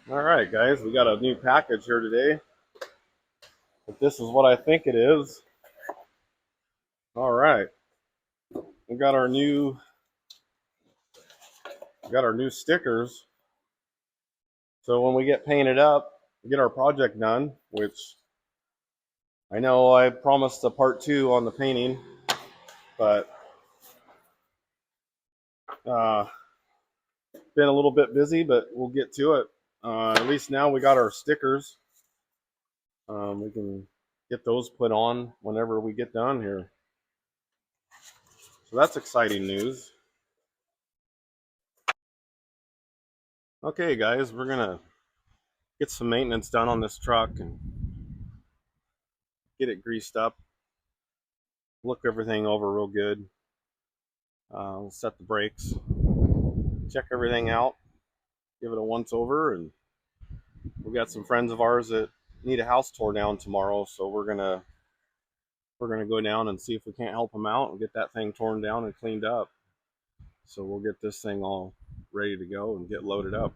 All right, guys, we got a new package here today. If this is what I think it is, all right, we got our new stickers. So when we get painted up, we get our project done, which I know I promised a part 2 on the painting, but uh, been a little bit busy, but we'll get to it. At least now we got our stickers. We can get those put on whenever we get done here. So that's exciting news. Okay, guys, we're gonna get some maintenance done on this truck and get it greased up, look everything over real good. We'll set the brakes, check everything out, give it a once over, and we got some friends of ours that need a house tore down tomorrow, so we're gonna go down and see if we can't help them out and get that thing torn down and cleaned up. So we'll get this thing all ready to go and get loaded up.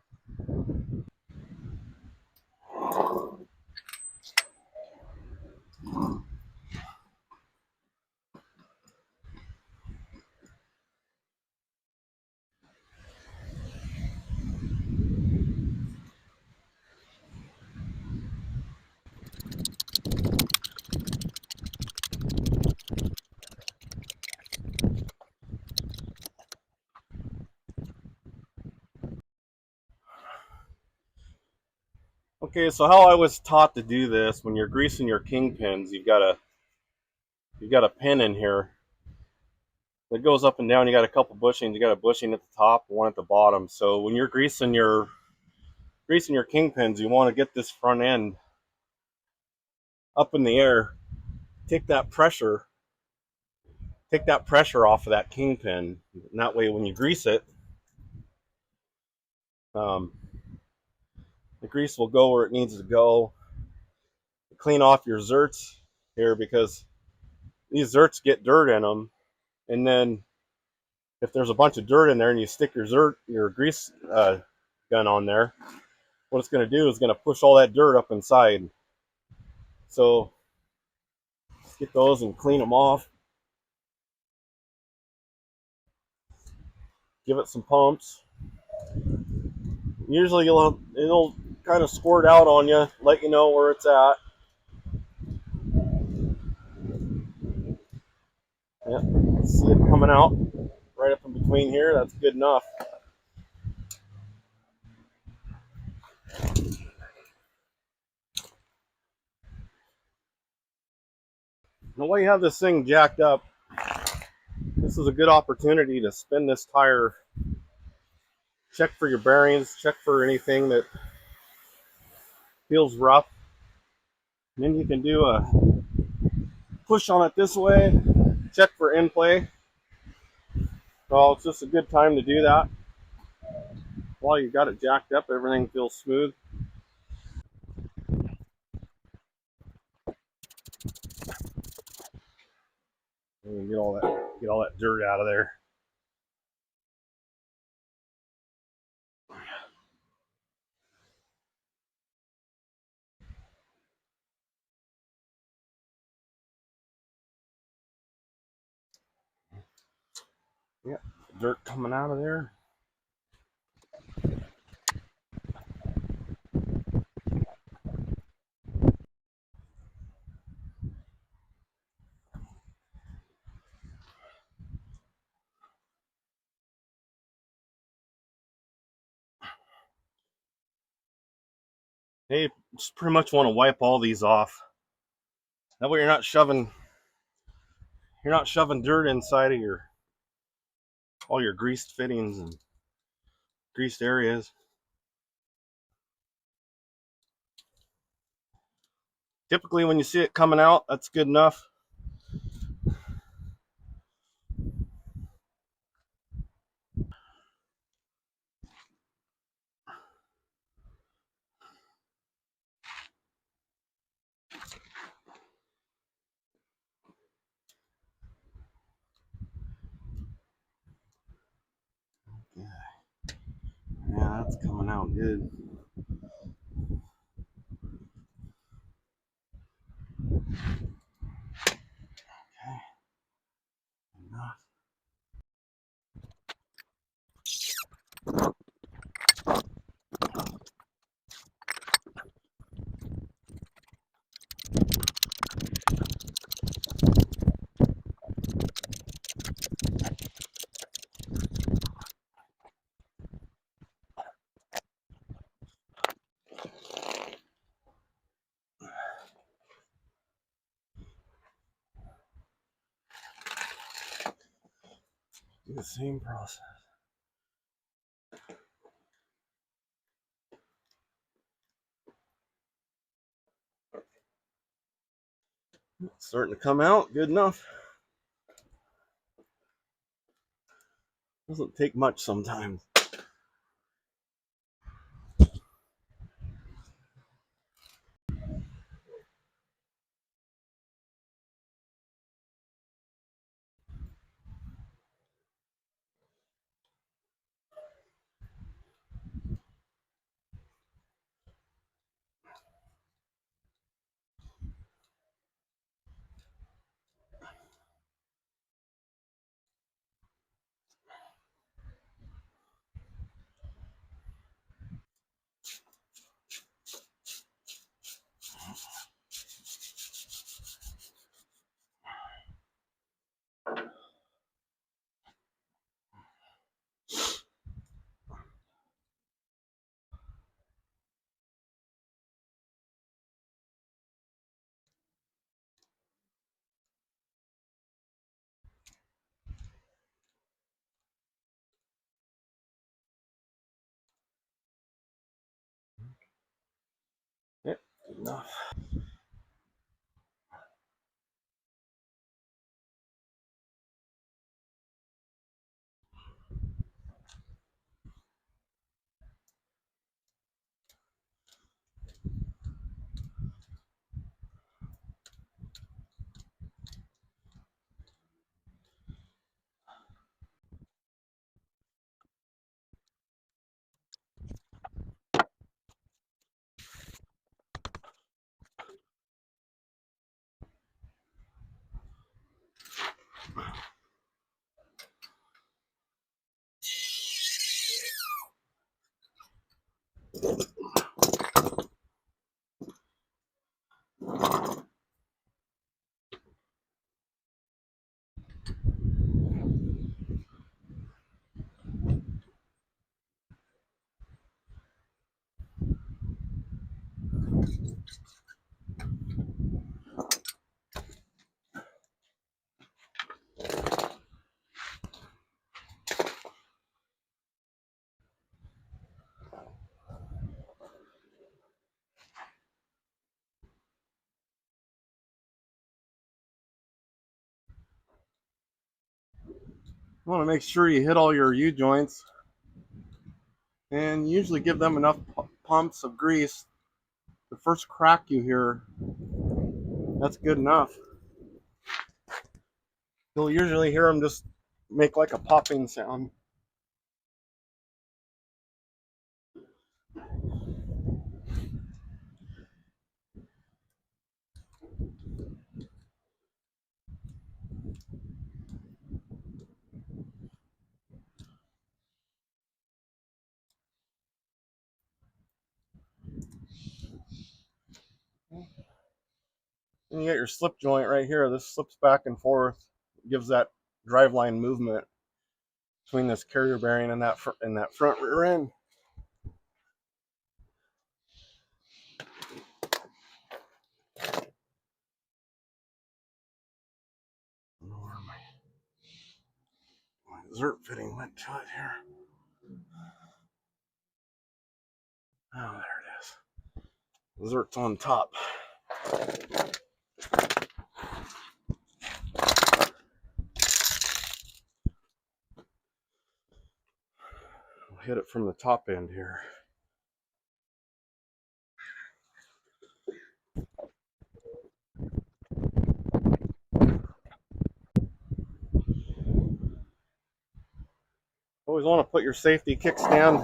Okay, so how I was taught to do this, when you're greasing your kingpins, you've got a pin in here that goes up and down. You got a couple bushings. You got a bushing at the top, one at the bottom. So when you're greasing your kingpins, you want to get this front end up in the air. Take that pressure off of that kingpin. And that way, when you grease it, um, the grease will go where it needs to go. Clean off your zerts here, because these zerts get dirt in them, and then if there's a bunch of dirt in there and you stick your grease gun on there, what it's going to do is going to push all that dirt up inside. So get those and clean them off. Give it some pumps. Usually it'll kind of squirt out on you, let you know where it's at. Yeah, see it coming out right up in between here. That's good enough. Now while you have this thing jacked up, this is a good opportunity to spin this tire, check for your bearings, check for anything that feels rough. And then you can do a push on it this way, check for in play. So it's just a good time to do that. While you got it jacked up, everything feels smooth. And get all that dirt out of there. Yeah, dirt coming out of there. Hey, just pretty much want to wipe all these off. That way you're not shoving dirt inside of your all your greased fittings and greased areas. Typically when you see it coming out, that's good enough. Yeah, that's coming out good. Okay, enough. Do the same process. It's starting to come out good enough. Doesn't take much sometimes. Yep, good enough. You want to make sure you hit all your U-joints and usually give them enough pumps of grease. The first crack you hear, that's good enough. You'll usually hear them just make like a popping sound. And you get your slip joint right here. This slips back and forth, gives that driveline movement between this carrier bearing and that front rear end. I don't know where my dessert fitting went to it here. Oh, there it is. Dessert's on top. We'll hit it from the top end here. Always want to put your safety kickstand.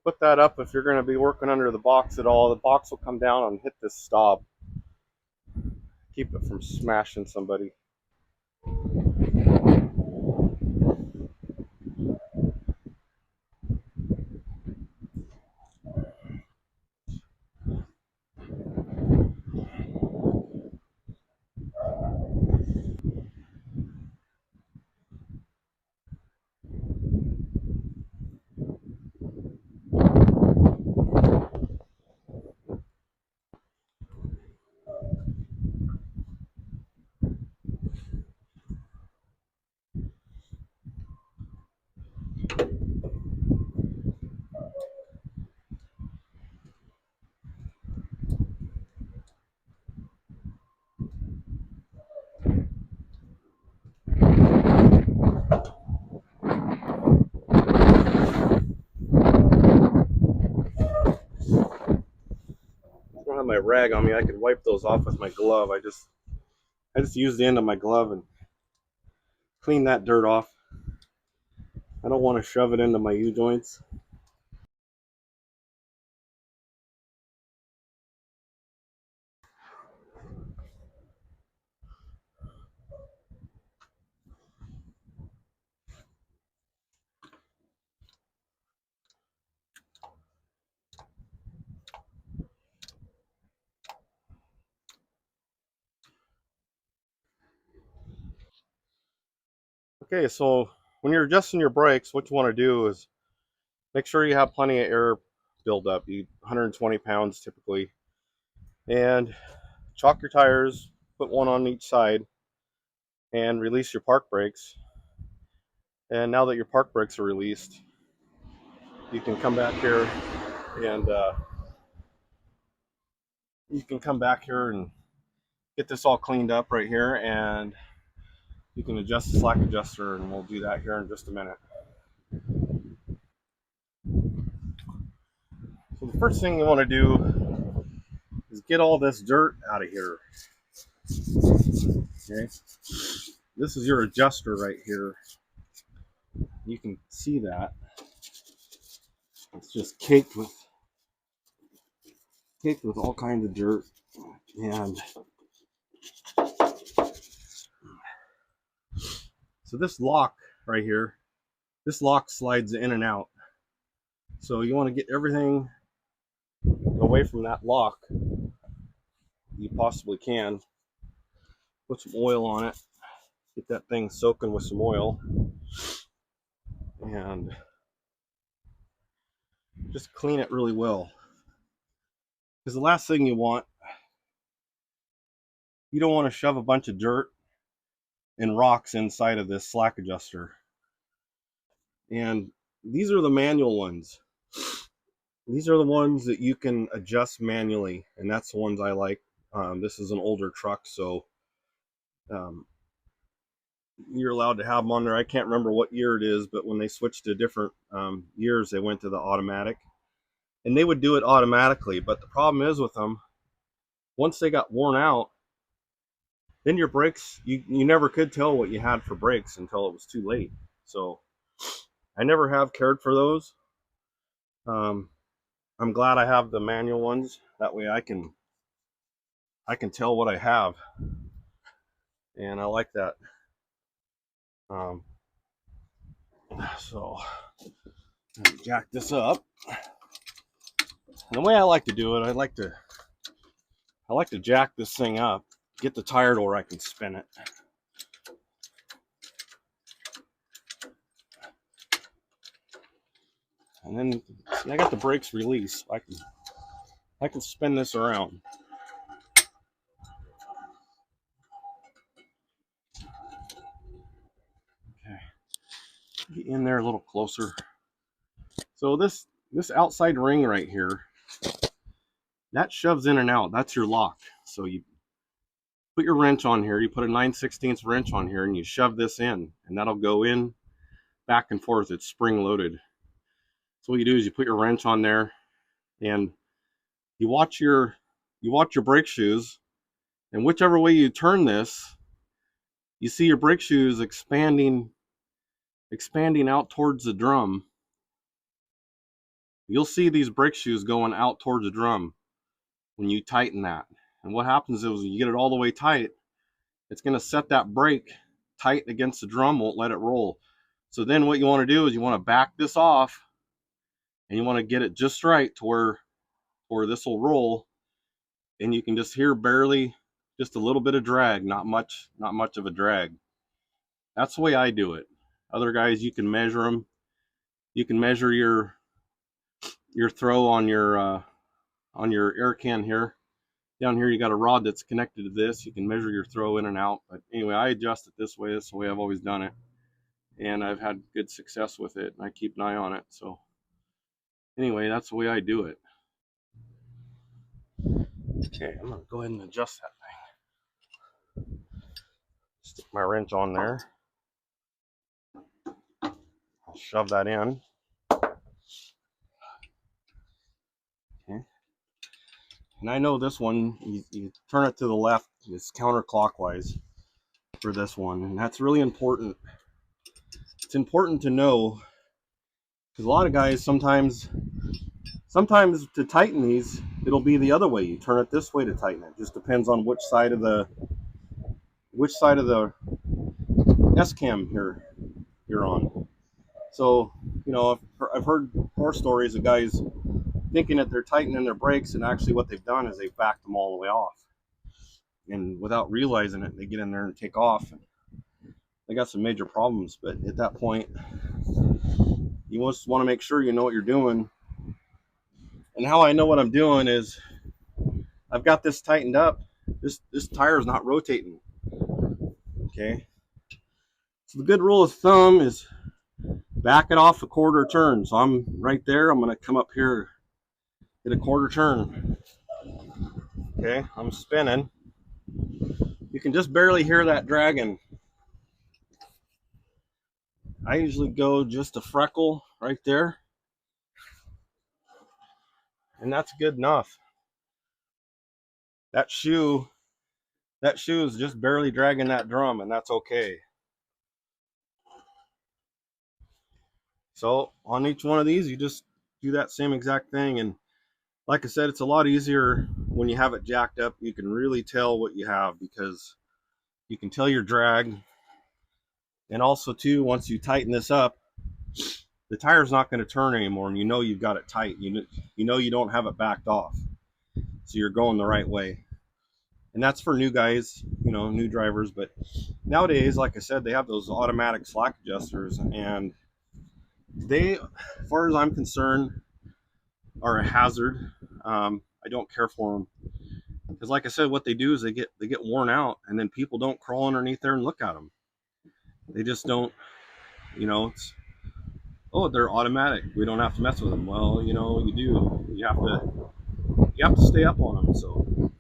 Put that up if you're going to be working under the box at all. The box will come down and hit this stop. Keep it from smashing somebody. I don't have my rag on me. I could wipe those off with my glove. I just use the end of my glove and clean that dirt off. I don't want to shove it into my U-joints. Okay, so when you're adjusting your brakes, what you want to do is make sure you have plenty of air buildup. 120 pounds typically. And chalk your tires, put one on each side, and release your park brakes. And now that your park brakes are released, you can come back here and get this all cleaned up right here, and you can adjust the slack adjuster, and we'll do that here in just a minute. So the first thing you want to do is get all this dirt out of here. Okay, this is your adjuster right here. You can see that it's just caked with all kinds of dirt, and so this lock right here, this lock slides in and out. So you want to get everything away from that lock you possibly can. Put some oil on it, get that thing soaking with some oil, and just clean it really well. Because the last thing you don't want to shove a bunch of dirt and rocks inside of this slack adjuster. And these are the manual ones. These are the ones that you can adjust manually, and that's the ones I like. This is an older truck, so you're allowed to have them on there. I can't remember what year it is, but when they switched to different years, they went to the automatic, and they would do it automatically. But the problem is with them, once they got worn out, then your brakes, you never could tell what you had for brakes until it was too late. So I never have cared for those. Um, I'm glad I have the manual ones. That way I can tell what I have, and I like that. Um, so jack this up. And the way I like to do it, I like to jack this thing up, get the tire to where I can spin it. And then see, I got the brakes released. I can spin this around. Okay. Get in there a little closer. So this outside ring right here, that shoves in and out. That's your lock. So you put your wrench on here, you put a 9/16 wrench on here, and you shove this in, and that'll go in back and forth. It's spring loaded. So what you do is you put your wrench on there, and you watch your brake shoes, and whichever way you turn this, you see your brake shoes expanding out towards the drum. You'll see these brake shoes going out towards the drum when you tighten that. And what happens is when you get it all the way tight, it's going to set that brake tight against the drum, won't let it roll. So then what you want to do is you want to back this off, and you want to get it just right to where this will roll, and you can just hear barely just a little bit of drag, not much of a drag. That's the way I do it. Other guys, you can measure them. You can measure your throw on your air can here. Down here you got a rod that's connected to this. You can measure your throw in and out. But anyway, I adjust it this way. That's the way I've always done it, and I've had good success with it, and I keep an eye on it. So anyway, that's the way I do it. Okay, I'm gonna go ahead and adjust that thing. Stick my wrench on there. I'll shove that in. Okay. And I know this one, you turn it to the left, it's counterclockwise for this one, and that's really important. It's important to know, because a lot of guys sometimes to tighten these, it'll be the other way. You turn it this way to tighten it. Just depends on which side of the S-cam you're on. So, I've heard horror stories of guys thinking that they're tightening their brakes, and actually what they've done is they've backed them all the way off. And without realizing it, they get in there and take off. And they got some major problems. But at that point, you just want to make sure you know what you're doing. And how I know what I'm doing is I've got this tightened up. This tire is not rotating. Okay. So the good rule of thumb is back it off a quarter turn. So I'm right there. I'm going to come up here at a quarter turn. Okay. I'm spinning. You can just barely hear that dragging. I usually go just a freckle right there, and that's good enough. That shoe is just barely dragging that drum, and that's okay. So on each one of these, you just do that same exact thing. And like I said, it's a lot easier when you have it jacked up. You can really tell what you have, because you can tell your drag. And also too, once you tighten this up, the tire's not going to turn anymore, and you know you've got it tight. You know you don't have it backed off, so you're going the right way. And that's for new guys, new drivers. But nowadays, like I said, they have those automatic slack adjusters, and they, as far as I'm concerned, are a hazard. I don't care for them, because like I said, what they do is they get worn out, and then people don't crawl underneath there and look at them. They just don't. It's, oh, they're automatic, we don't have to mess with them. Well, you do. You have to stay up on them. So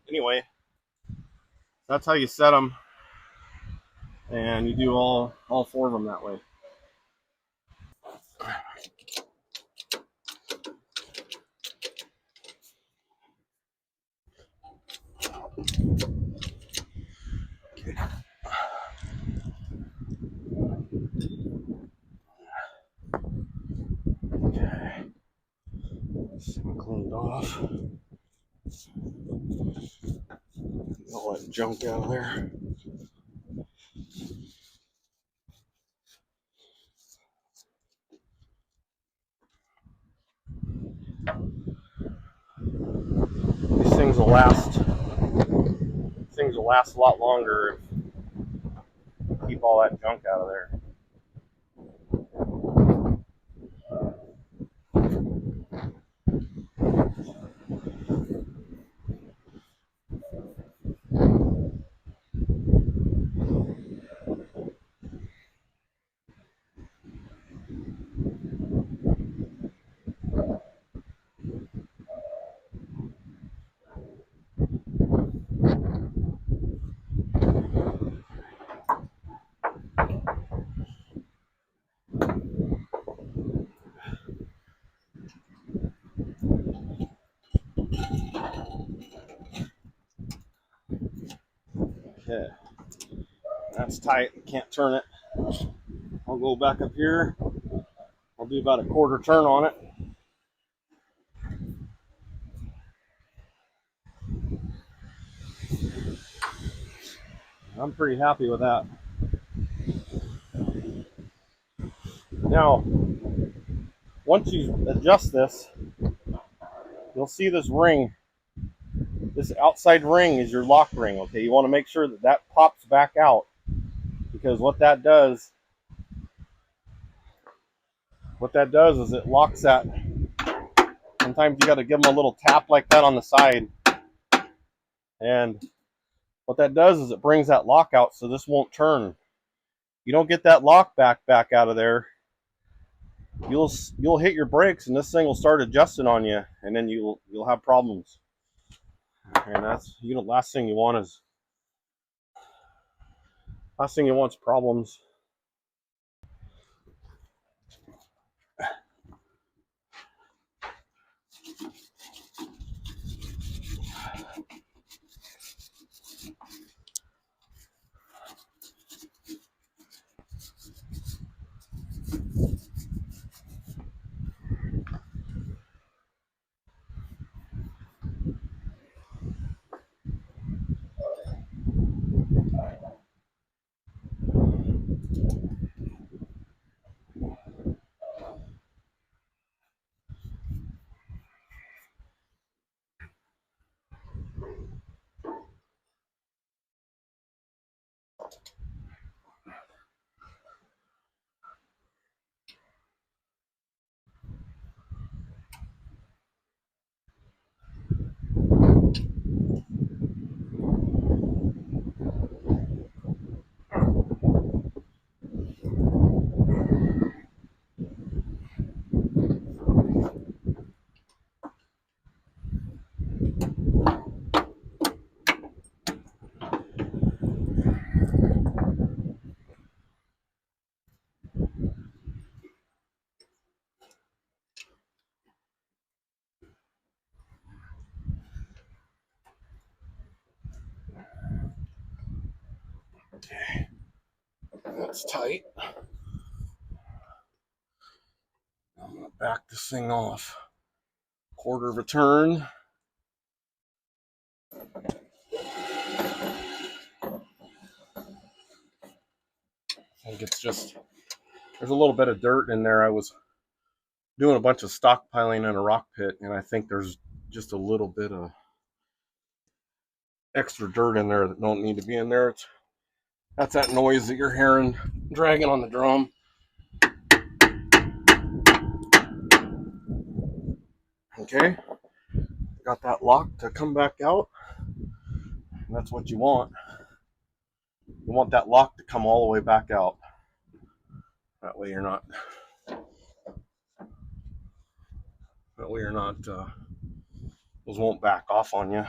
anyway, that's how you set them. and you do all four of them that way. Okay. Okay. This thing cleaned off. Get all that junk out of there. These things will last. Things will last a lot longer if you keep all that junk out of there. Okay. That's tight. Can't turn it. I'll go back up here. I'll do about a quarter turn on it. I'm pretty happy with that. Now, once you adjust this, you'll see this ring. This outside ring is your lock ring, okay? You want to make sure that that pops back out, because what that does is it locks that. Sometimes you got to give them a little tap like that on the side, and what that does is it brings that lock out so this won't turn. You don't get that lock back out of there, you'll hit your brakes and this thing will start adjusting on you, and then you'll have problems. And that's last thing you want is problems. Okay, that's tight. I'm gonna back this thing off. Quarter of a turn. I think it's just, there's a little bit of dirt in there. I was doing a bunch of stockpiling in a rock pit, and I think there's just a little bit of extra dirt in there that don't need to be in there. That's that noise that you're hearing dragging on the drum. Okay, got that lock to come back out, and that's what you want. You want that lock to come all the way back out. That way you're not. Those won't back off on you.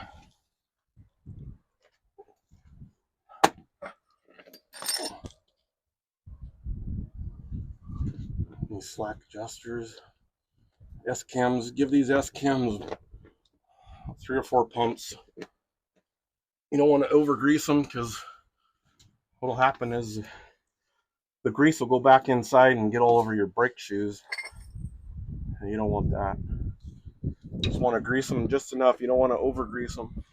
slack adjusters. S-cams, give these S-cams 3 or 4 pumps. You don't want to over grease them, because what'll happen is the grease will go back inside and get all over your brake shoes, and you don't want that. You just want to grease them just enough. You don't want to over grease them.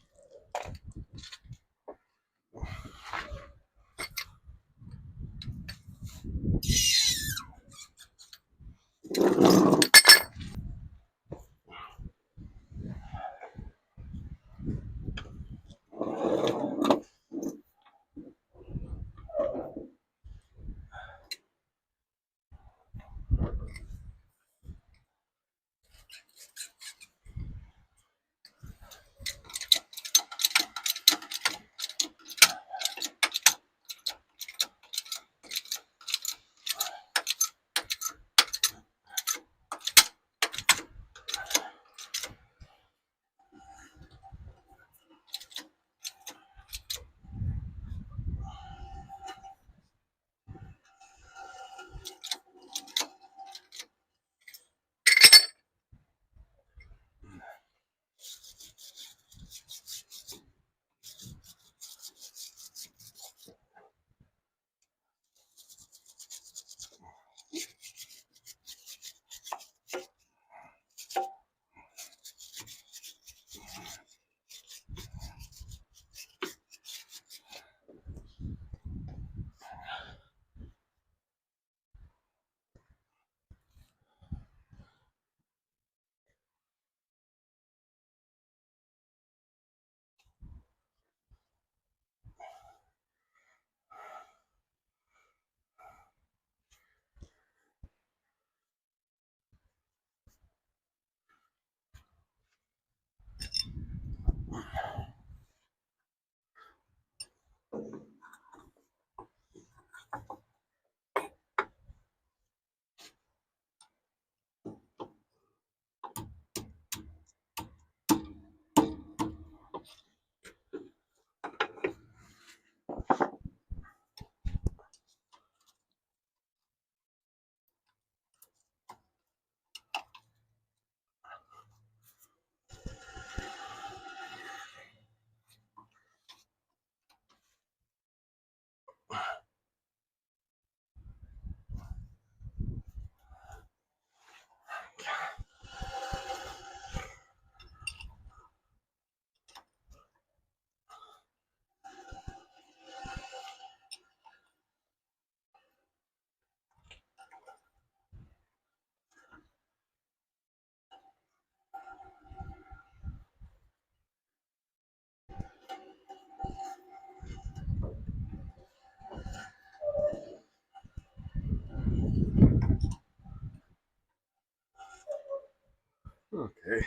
Okay,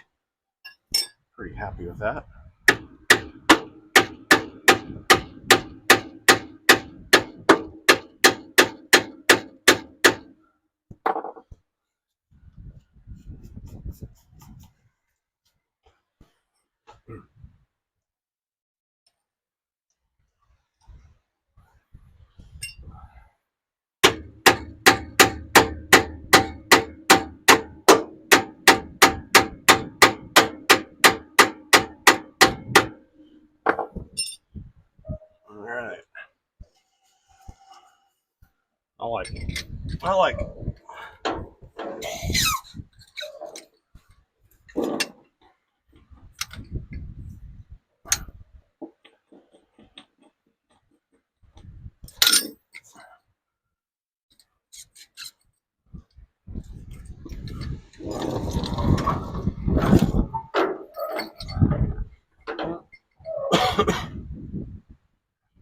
pretty happy with that. All right, I like it. I like it.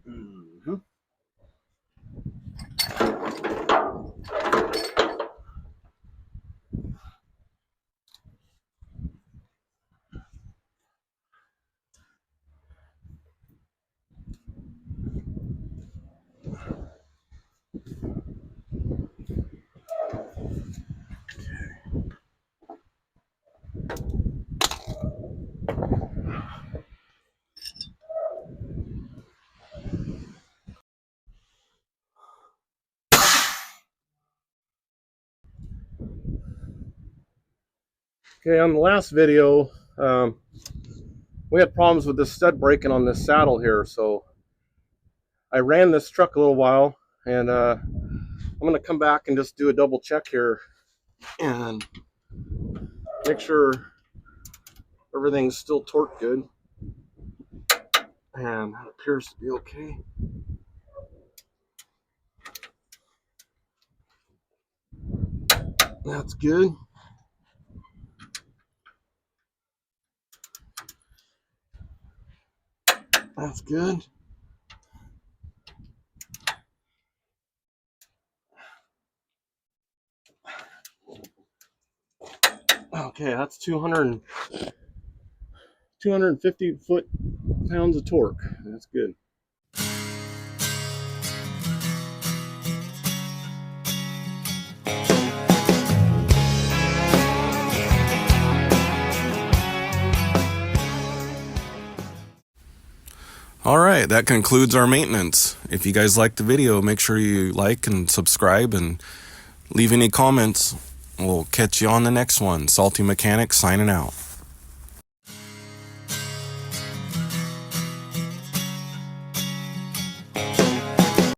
Mm-hmm. Okay, on the last video, we had problems with this stud breaking on this saddle here, so I ran this truck a little while, and I'm going to come back and just do a double check here and make sure everything's still torqued good, and that appears to be okay. That's good. That's good. Okay, that's 250 foot-pounds of torque. That's good. All right, that concludes our maintenance. If you guys liked the video, make sure you like and subscribe and leave any comments. We'll catch you on the next one. Salty Mechanic signing out.